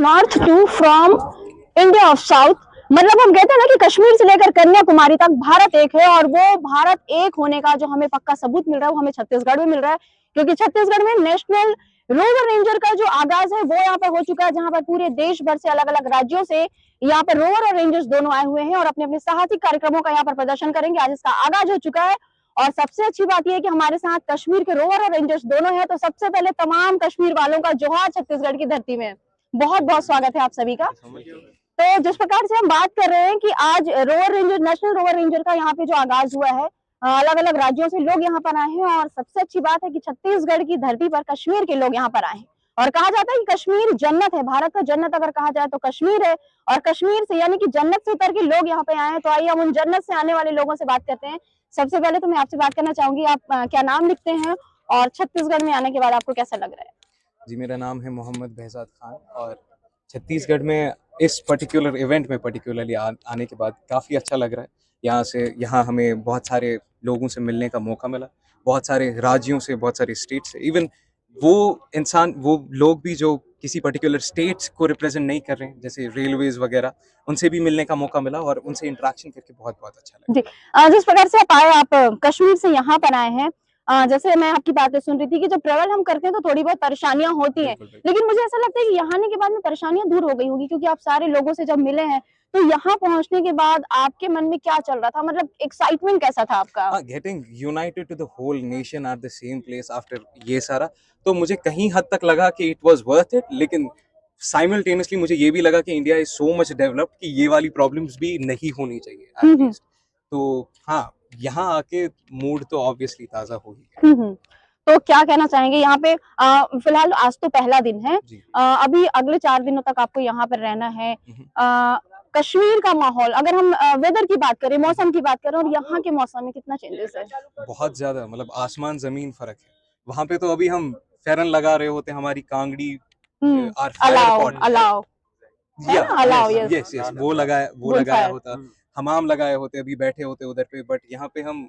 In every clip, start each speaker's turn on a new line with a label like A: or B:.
A: North to from India of south. मतलब हम कहते हैं ना कि कश्मीर से लेकर कन्याकुमारी तक भारत एक है, और वो भारत एक होने का जो हमें पक्का सबूत मिल रहा है वो हमें छत्तीसगढ़ में मिल रहा है। क्योंकि छत्तीसगढ़ में नेशनल रोवर रेंजर का जो आगाज है वो यहाँ पर हो चुका है, जहां पर पूरे देश भर से अलग अलग राज्यों से यहाँ पर रोवर और रेंजर्स दोनों आए हुए हैं और अपने अपने साहसिक कार्यक्रमों का यहाँ पर प्रदर्शन करेंगे। आज इसका आगाज हो चुका है और सबसे अच्छी बात यह है कि हमारे साथ कश्मीर के रोवर और रेंजर्स दोनों हैं। तो सबसे पहले तमाम कश्मीर वालों का जोहार छत्तीसगढ़ की धरती में। बहुत बहुत स्वागत है आप सभी का। तो जिस प्रकार से हम बात कर रहे हैं कि आज rover ranger, national rover ranger का यहाँ पे जो आगाज हुआ है, अलग अलग राज्यों से लोग यहाँ पर आए हैं और सबसे अच्छी बात है कि छत्तीसगढ़ की धरती पर कश्मीर के लोग यहाँ पर आए हैं। और कहा जाता है कि कश्मीर जन्नत है, भारत का जन्नत अगर कहा जाए तो कश्मीर है। और कश्मीर से यानी कि जन्नत से उतर के लोग यहाँ पे आए हैं। तो आइए हम उन जन्नत से आने वाले लोगों से बात करते हैं। सबसे पहले तो मैं आपसे बात करना चाहूंगी, आप क्या नाम लिखते हैं और छत्तीसगढ़ में आने के बाद आपको कैसा लग रहा है?
B: जी, मेरा नाम है मोहम्मद behzad खान और छत्तीसगढ़ में इस पर्टिकुलर इवेंट में पर्टिकुलरली आने के बाद काफ़ी अच्छा लग रहा है। यहाँ हमें बहुत सारे लोगों से मिलने का मौका मिला, बहुत सारे राज्यों से, बहुत सारे स्टेट से। इवन वो लोग भी जो किसी पर्टिकुलर स्टेट्स को रिप्रेजेंट नहीं कर रहे हैं, जैसे रेलवेज वगैरह, उनसे भी मिलने का मौका मिला और उनसे इंटरेक्शन करके बहुत बहुत अच्छा लगा।
A: जी, जिस प्रकार से आप आए, आप कश्मीर से यहाँ पर आए हैं, जैसे मैं आपकी बातें सुन रही थी कि जब ट्रेवल हम करते हैं तो थोड़ी बहुत परेशानियां होती हैं, लेकिन मुझे ऐसा लगता है कि यहाँ आने के बाद में परेशानियां दूर हो गई होगी, क्योंकि आप सारे लोगों से जब मिले हैं तो यहाँ पहुंचने के बाद आपके मन में क्या चल रहा था? मतलब एक्साइटमेंट कैसा था आपका?
B: Getting united to the whole nation at the same place after ये सारा, तो मुझे कहीं हद तक लगा कि इट वाज वर्थ इट। लेकिन साइमल्टेनियसली मुझे ये भी लगा कि India is so much developed कि ये वाली प्रॉब्लम्स भी नहीं होनी चाहिए एटलीस्ट। तो हाँ, यहाँ आके मूड तो ऑब्वियसली ताजा हो ही गया।
A: तो क्या कहना चाहेंगे यहाँ पे? फिलहाल आज तो पहला दिन है, अभी अगले 4 दिनों तक आपको यहाँ पर रहना है। कश्मीर का माहौल, अगर हम वेदर की बात करें, मौसम की बात करें, और यहाँ के मौसम में कितना चेंजेस है?
B: बहुत ज्यादा, मतलब आसमान जमीन फर्क है। वहां पे तो अभी हम फेरन लगा रहे होते, हमारी कांगड़ी वो लगाया होता, हमाम लगाए होते, अभी बैठे होते उधर पे। बट यहाँ पे हम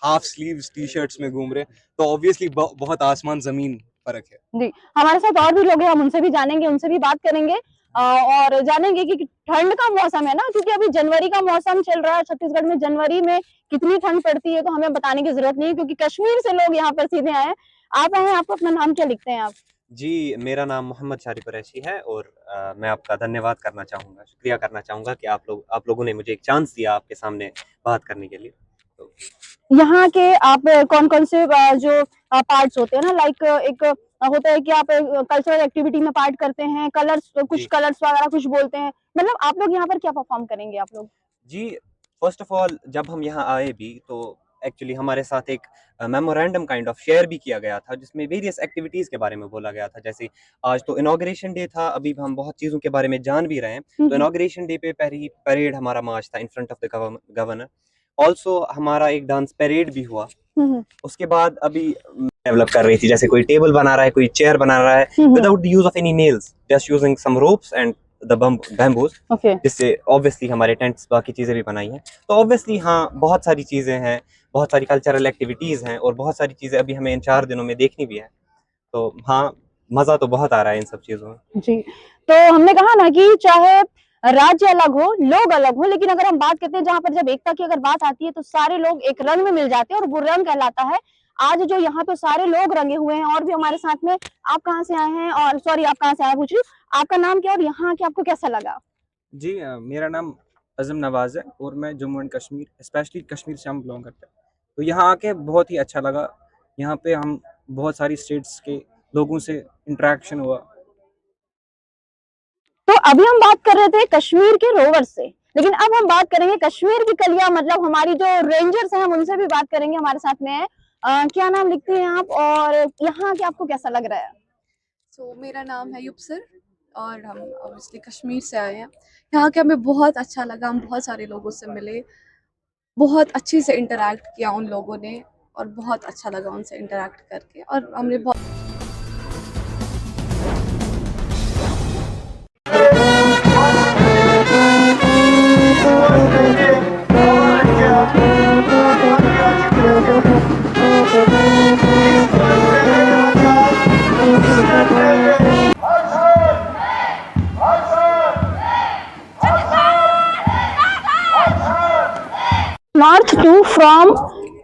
B: हाफ स्लीव्स टी शर्ट्स में घूम रहे, तो ऑब्वियसली बहुत आसमान जमीन फर्क है।
A: जी, हमारे साथ और भी लोग हैं, हम उनसे भी जानेंगे, उनसे भी बात करेंगे और जानेंगे कि ठंड का मौसम है ना, क्योंकि अभी जनवरी का मौसम चल रहा है। छत्तीसगढ़ में जनवरी में कितनी ठंड पड़ती है तो हमें बताने की जरूरत नहीं है, क्योंकि कश्मीर से लोग यहाँ पर सीधे आए हैं। आप आए हैं, आपको अपना नाम क्या लिखते हैं आप?
C: जी, मेरा नाम मोहम्मद शारिफ कुरैशी है और मैं आपका धन्यवाद करना चाहूँगा, शुक्रिया करना चाहूँगा कि आप लोगों ने मुझे एक चांस दिया आपके सामने बात करने के लिए। तो
A: यहाँ के आप कौन-कौन से जो पार्ट्स होते हैं ना, लाइक एक होता है कि आप कल्चरल एक्टिविटी में पार्ट करते हैं, कुछ कलर्स वगैरह कुछ बोलते हैं, मतलब आप लोग यहाँ पर क्या परफॉर्म करेंगे आप लोग?
C: जी, फर्स्ट ऑफ ऑल जब हम यहाँ आए भी तो एक्चुअली हमारे साथ एक मेमोरेंडम काइंड ऑफ शेयर भी किया गया था, जिसमें वेरियस एक्टिविटीज़ के बारे में बोला गया था। जैसे आज तो इनॉग्रेशन डे था, अभी हम बहुत चीज़ों के बारे में जान भी रहे हैं। तो इनॉग्रेशन डे पे पहली परेड हमारा मार्च था in front of the governor. Also हमारा एक डांस परेड भी हुआ। उसके बाद अभी डेवलप कर रही थी, जैसे कोई टेबल बना रहा है, कोई चेयर बना रहा है, without the use of any nails, just using some ropes and the bamboos, जिससे ऑब्वियसली हमारे टेंट्स, बाकी चीज़ें भी बनाई हैं। तो ऑब्वियसली हाँ, बहुत सारी चीज़ें हैं, बहुत सारी कल्चरल एक्टिविटीज़ हैं और बहुत सारी चीज़ें अभी हमें इन 4 दिनों में देखनी भी है। तो हाँ, मज़ा तो बहुत आ रहा है इन सब चीज़ों में।
A: जी, तो हमने कहा ना कि चाहे राज्य अलग हो, लोग अलग हो, लेकिन अगर हम बात करते हैं जहाँ पर जब एकता की अगर बात आती है तो सारे लोग एक रंग में मिल जाते हैं और वो रंग कहलाता है आज जो यहाँ पे सारे लोग रंगे हुए हैं। और भी हमारे साथ में, आप कहाँ से आए हैं? और सॉरी, आप कहाँ से आए पूछ रही हूँ, आपका नाम क्या और यहाँ के आपको कैसा लगा?
B: जी, मेरा नाम अज़म नवाज़ है और मैं जम्मू एंड कश्मीर, स्पेशली कश्मीर से हम बिलोंग करते हैं। तो यहाँ आके बहुत ही अच्छा लगा। यहाँ पे हम बहुत सारी स्टेट्स के लोगों से इंटरेक्शन हुआ।
A: तो अभी हम बात कर रहे थे कश्मीर के रोवर से, लेकिन अब हम बात करेंगे कश्मीर की कलियां, मतलब हमारी जो रेंजर्स हैं, हम उनसे भी बात करेंगे। हमारे साथ में है, क्या नाम लिखते हैं आप और यहाँ के आपको कैसा लग रहा है?
D: मेरा नाम है युबसर और हम ऑब्वियसली कश्मीर से आए हैं। यहाँ के हमें बहुत अच्छा लगा, हम बहुत सारे लोगों से मिले, बहुत अच्छे से इंटरैक्ट किया उन लोगों ने और बहुत अच्छा लगा उनसे इंटरैक्ट करके और हमने बहुत
A: to from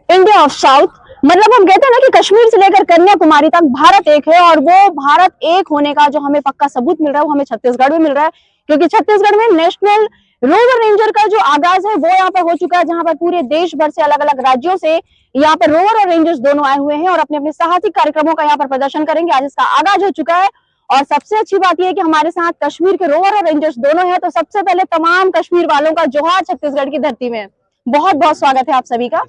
A: India of south, मतलब हम कहते हैं ना कि कश्मीर से लेकर कन्याकुमारी तक भारत एक है, और वो भारत एक होने का जो हमें पक्का सबूत मिल रहा है वो हमें छत्तीसगढ़ में मिल रहा है। क्योंकि छत्तीसगढ़ में नेशनल रोवर रेंजर का जो आगाज है वो यहाँ पर हो चुका है, जहां पर पूरे देश भर से अलग अलग राज्यों से यहाँ पर रोवर और रेंजर्स दोनों आए हुए हैं और अपने अपने साहसिक कार्यक्रमों का यहाँ पर प्रदर्शन करेंगे। आज इसका आगाज हो चुका है, और सबसे अच्छी बात यह है कि हमारे साथ कश्मीर के रोवर और रेंजर्स दोनों हैं। तो सबसे पहले तमाम कश्मीर वालों का जोहार छत्तीसगढ़ की धरती में, बहुत बहुत स्वागत है आप सभी का।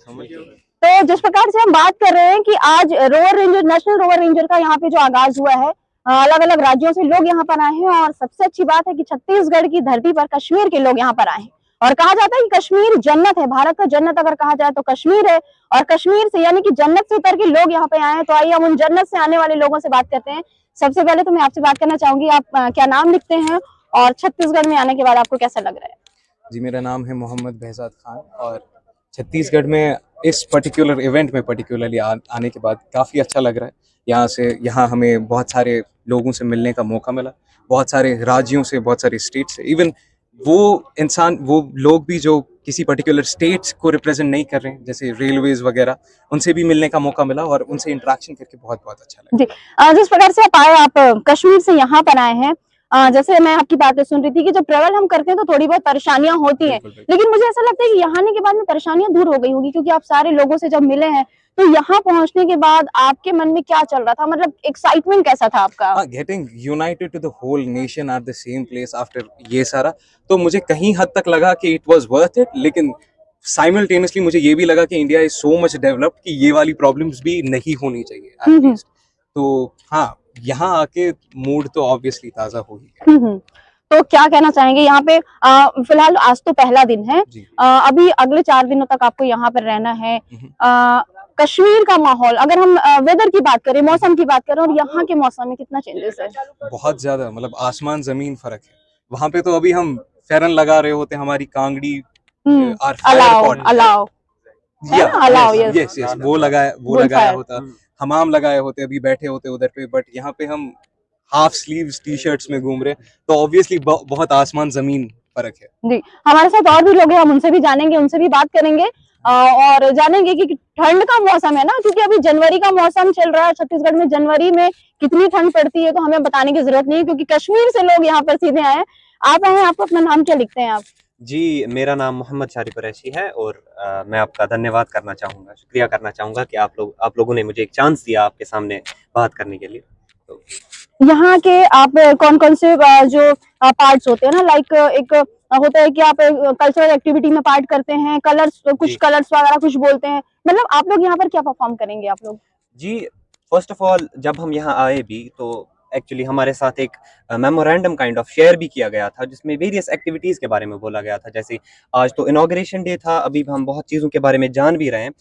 A: तो जिस प्रकार से हम बात कर रहे हैं कि आज rover ranger, national rover ranger का यहाँ पे जो आगाज हुआ है, अलग अलग राज्यों से लोग यहाँ पर आए हैं, और सबसे अच्छी बात है कि छत्तीसगढ़ की धरती पर कश्मीर के लोग यहाँ पर आए हैं। और कहा जाता है कि कश्मीर जन्नत है, भारत का जन्नत अगर कहा जाए तो कश्मीर है, और कश्मीर से यानी कि जन्नत से उतर के लोग यहाँ पे आए हैं। तो आइए हम उन जन्नत से आने वाले लोगों से बात करते हैं। सबसे पहले तो मैं आपसे बात करना चाहूंगी, आप क्या नाम लिखते हैं और छत्तीसगढ़ में आने के बाद आपको कैसा लग रहा है?
B: जी, मेरा नाम है मोहम्मद behzad खान, और छत्तीसगढ़ में इस पर्टिकुलर इवेंट में पर्टिकुलरली आने के बाद काफ़ी अच्छा लग रहा है। यहाँ हमें बहुत सारे लोगों से मिलने का मौका मिला, बहुत सारे राज्यों से, बहुत सारे स्टेट से। इवन वो लोग भी जो किसी पर्टिकुलर स्टेट्स को रिप्रेजेंट नहीं कर रहे हैं, जैसे रेलवेज वगैरह, उनसे भी मिलने का मौका मिला और उनसे इंटरेक्शन करके बहुत बहुत अच्छा लगा।
A: जी, जिस प्रकार से आप आए, आप कश्मीर से यहाँ पर आए हैं, जैसे मैं आपकी बातें सुन रही थी कि जब ट्रेवल हम करते हैं तो थोड़ी बहुत परेशानियां होती हैं, लेकिन मुझे ऐसा लगता है कि यहाँ आने के बाद में परेशानियां दूर हो गई होगी, क्योंकि आप सारे लोगों से जब मिले हैं तो यहाँ पहुंचने के बाद आपके मन में क्या चल रहा था, मतलब एक्साइटमेंट कैसा था आपका?
B: Getting united to the whole nation at the same place after ये सारा, तो मुझे कहीं हद तक लगा कि इट वाज वर्थ इट, लेकिन साइमल्टेनियसली मुझे ये भी लगा कि India is so much developed कि ये वाली प्रॉब्लम्स भी नहीं होनी चाहिए एटलीस्ट। तो हाँ, यहाँ आके मूड तो ऑब्वियसली ताजा हो ही गया।
A: तो क्या कहना चाहेंगे यहाँ पे? फिलहाल आज तो पहला दिन है, अभी अगले 4 दिनों तक आपको यहाँ पर रहना है। कश्मीर का माहौल, अगर हम वेदर की बात करें, मौसम की बात करें, और यहाँ के मौसम में कितना चेंजेस है?
B: बहुत ज्यादा, मतलब आसमान जमीन फर्क है। वहां पे तो अभी हम फेरन लगा रहे होते, हमारी कांगड़ी
A: अलाव
B: यस वो लगाया होता, हमाम लगाए होते, अभी बैठे होते उधर पे। बट यहाँ पे हम हाफ स्लीव्स टी-शर्ट्स में घूम रहे, तो ऑब्वियसली बहुत आसमान जमीन फर्क है।
A: जी, हमारे साथ और भी लोग हैं, हम उनसे भी जानेंगे, उनसे भी बात करेंगे और जानेंगे कि ठंड का मौसम है ना, क्योंकि अभी जनवरी का मौसम चल रहा है छत्तीसगढ़ में। जनवरी में कितनी ठंड पड़ती है तो हमें बताने की जरूरत नहीं है, क्योंकि कश्मीर से लोग यहाँ पर सीधे आए हैं। आप आए हैं, आपको अपना नाम क्या लिखते हैं आप?
C: जी, मेरा नाम मोहम्मद शारी कुरैशी है, और मैं आपका धन्यवाद करना चाहूँगा, शुक्रिया करना चाहूँगा कि आप लोगों ने मुझे एक चांस दिया आपके सामने बात करने के लिए। तो
A: यहाँ के आप कौन कौन से जो पार्ट्स होते हैं ना, लाइक एक होता है कि आप कल्चरल एक्टिविटी में पार्ट करते हैं, कुछ कलर्स वगैरह कुछ बोलते हैं, मतलब आप लोग यहाँ पर क्या परफॉर्म करेंगे आप लोग?
C: जी, फर्स्ट ऑफ ऑल जब हम यहाँ आए भी तो एक्चुअली हमारे साथ एक मेमोरेंडम काइंड ऑफ शेयर भी किया गया था, जिसमें वेरियस एक्टिविटीज़ के बारे में बोला गया था। जैसे आज तो इनॉग्रेशन डे था, अभी हम बहुत चीज़ों के बारे में जान भी रहे हैं,